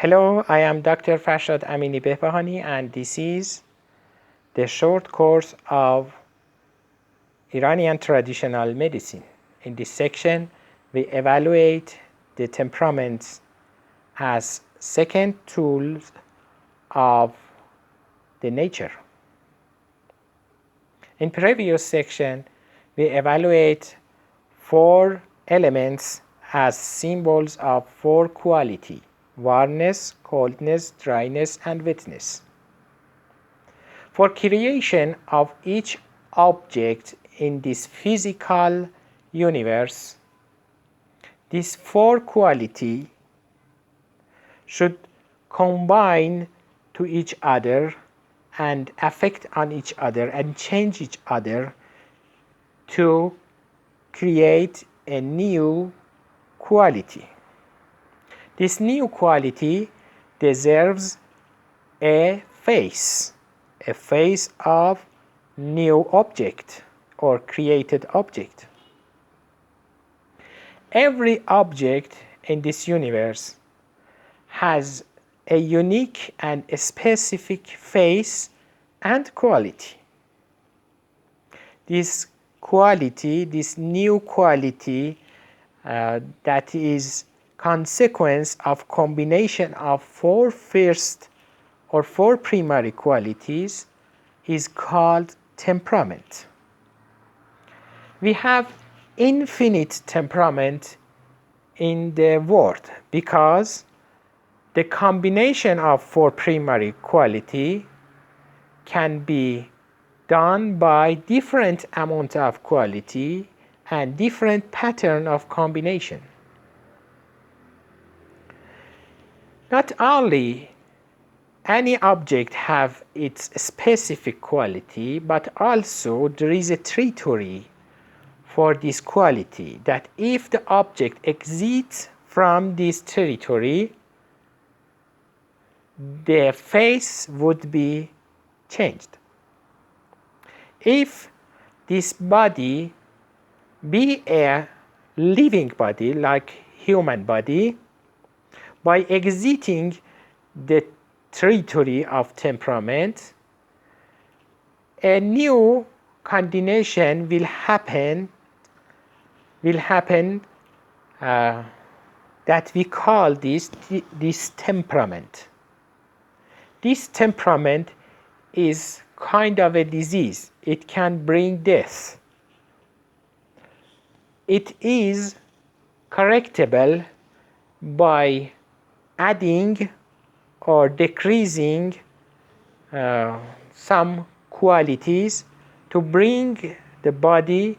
Hello, I am Dr. Farshad Amini Behbahani, and this is the short course of Iranian traditional medicine. In this section, we evaluate the temperaments as second tools of the nature. In previous section, we evaluate 4 elements as symbols of 4 quality: warmness, coldness, dryness, and wetness. For creation of each object in this physical universe, these 4 qualities should combine to each other and affect on each other and change each other to create a new quality. This new quality deserves a face of new object or created object. Every object in this universe has a unique and a specific face and quality. This quality, this new quality that is consequence of combination of 4 first or 4 primary qualities is called temperament. We have infinite temperament in the world because the combination of 4 primary quality can be done by different amount of quality and different pattern of combination. Not only any object have its specific quality, but also there is a territory for this quality, that if the object exceeds from this territory, the face would be changed. If this body be a living body like human body, by exiting the territory of temperament, a new combination will happen that we call this temperament. This temperament is kind of a disease. It can bring death. It is correctable by adding or decreasing some qualities to bring the body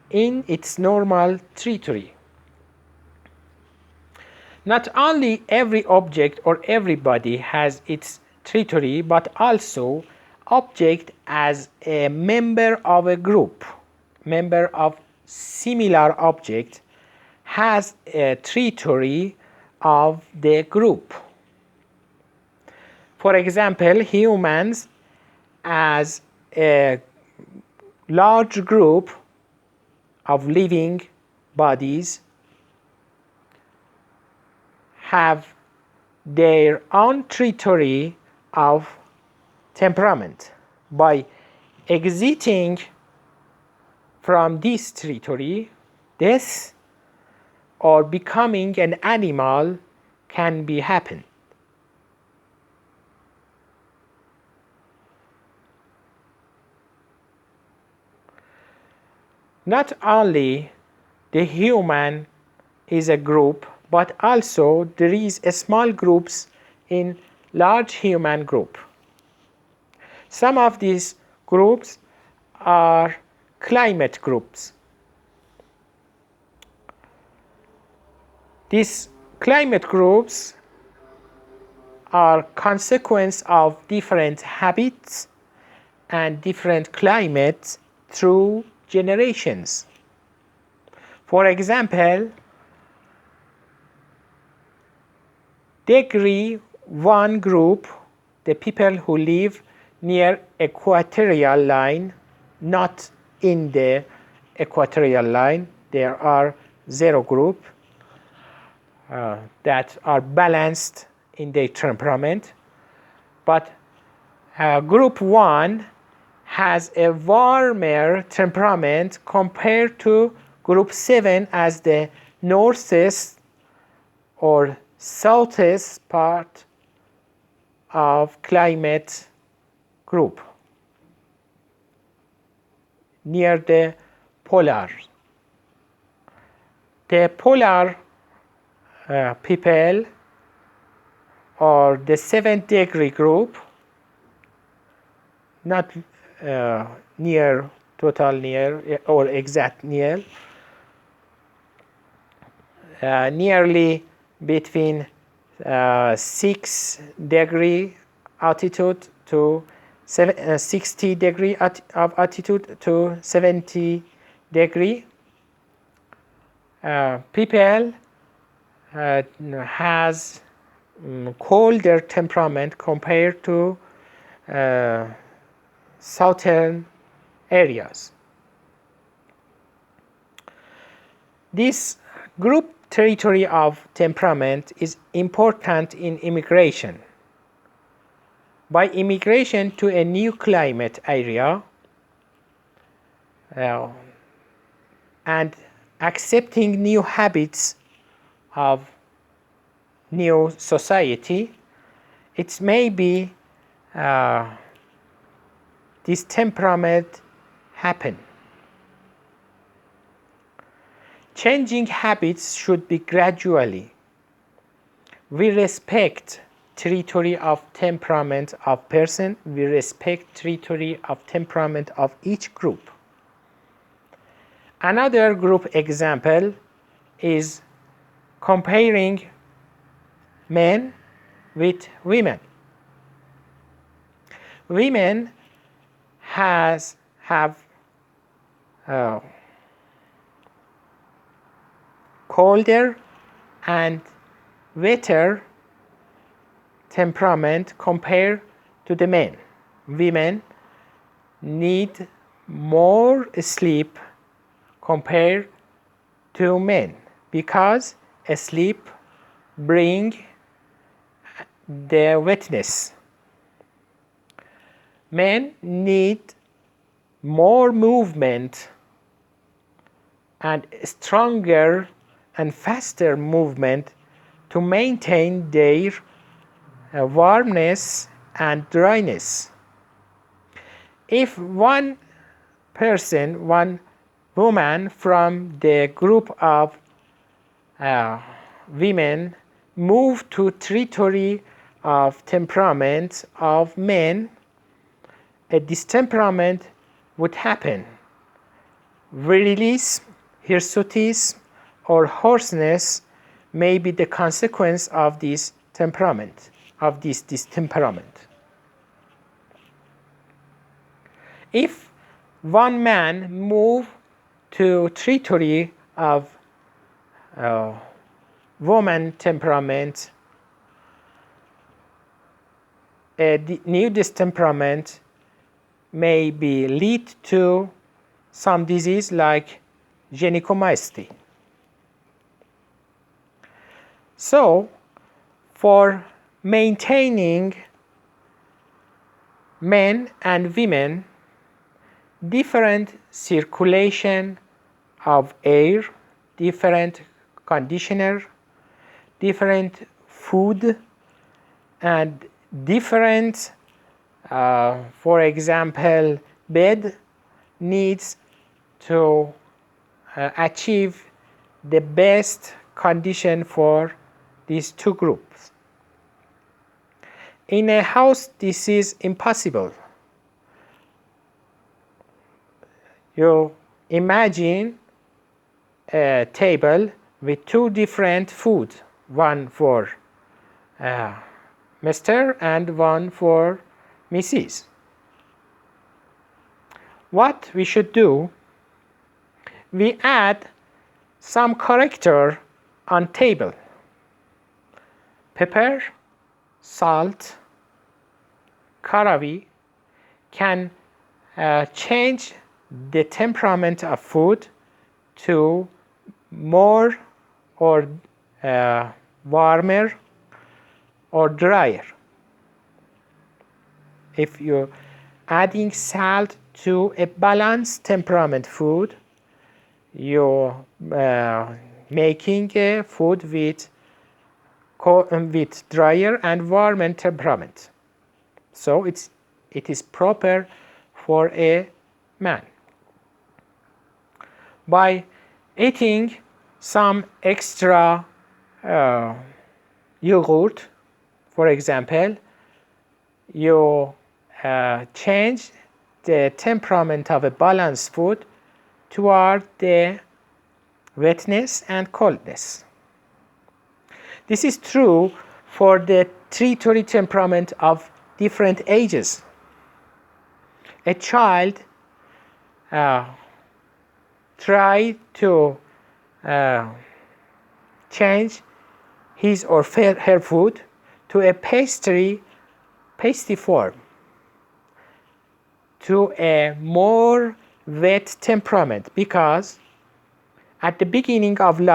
in its normal territory. Not only every object or every body has its territory, but also object as a member of a group, member of similar object, has a territory of the group. For example, humans as a large group of living bodies have their own territory of temperament. By exiting from this territory, death or becoming an animal can be happen. Not only the human is a group, but also there is a small groups in large human group. Some of these groups are climate groups. These climate groups are consequence of different habits and different climates through generations. For example, degree 1 group, the people who live near equatorial line, not in the equatorial line, there are 0 group that are balanced in their temperament, but group 1 has a warmer temperament compared to group 7 as the northeast or southeast part of climate group near the polar. The polar people are the 7th degree group, not near, total near or exact near, nearly between 6 degree altitude to 60 degree of altitude to 70 degree. People has colder temperament compared to southern areas. This group territory of temperament is important in immigration. By immigration to a new climate area and accepting new habits of new society, it may be this temperament happen. Changing habits should be gradually. We respect territory of temperament of person. We respect territory of temperament of each group. Another group example is comparing men with women. Women have colder and wetter temperament compared to the men. Women need more sleep compared to men because sleep brings the wetness. Men need more movement and stronger and faster movement to maintain their warmness and dryness. If one person, one woman from the group of women move to territory of temperament of men, a distemperament would happen. Virilism, hirsutism, or hoarseness may be the consequence of this temperament, of this distemperament. If one man move to territory of woman temperament, a new distemperament may be lead to some disease like gynecomastia. So, for maintaining men and women, different circulation of air, different conditioner, different food, and different, for example, bed needs to achieve the best condition for these two groups. In a house, this is impossible. You imagine a table with two different food, one for Mr. and one for Mrs. What we should do, we add some character on table. Pepper, salt, karavi can change the temperament of food to more or warmer or drier. If you're adding salt to a balanced temperament food, you're making a food with drier and warmer temperament. So it is proper for a man. By eating some extra yogurt, for example, you change the temperament of a balanced food toward the wetness and coldness. This is true for the three temperament of different ages. A child try to change his or her food to a pasty form, to a more wet temperament, because at the beginning of life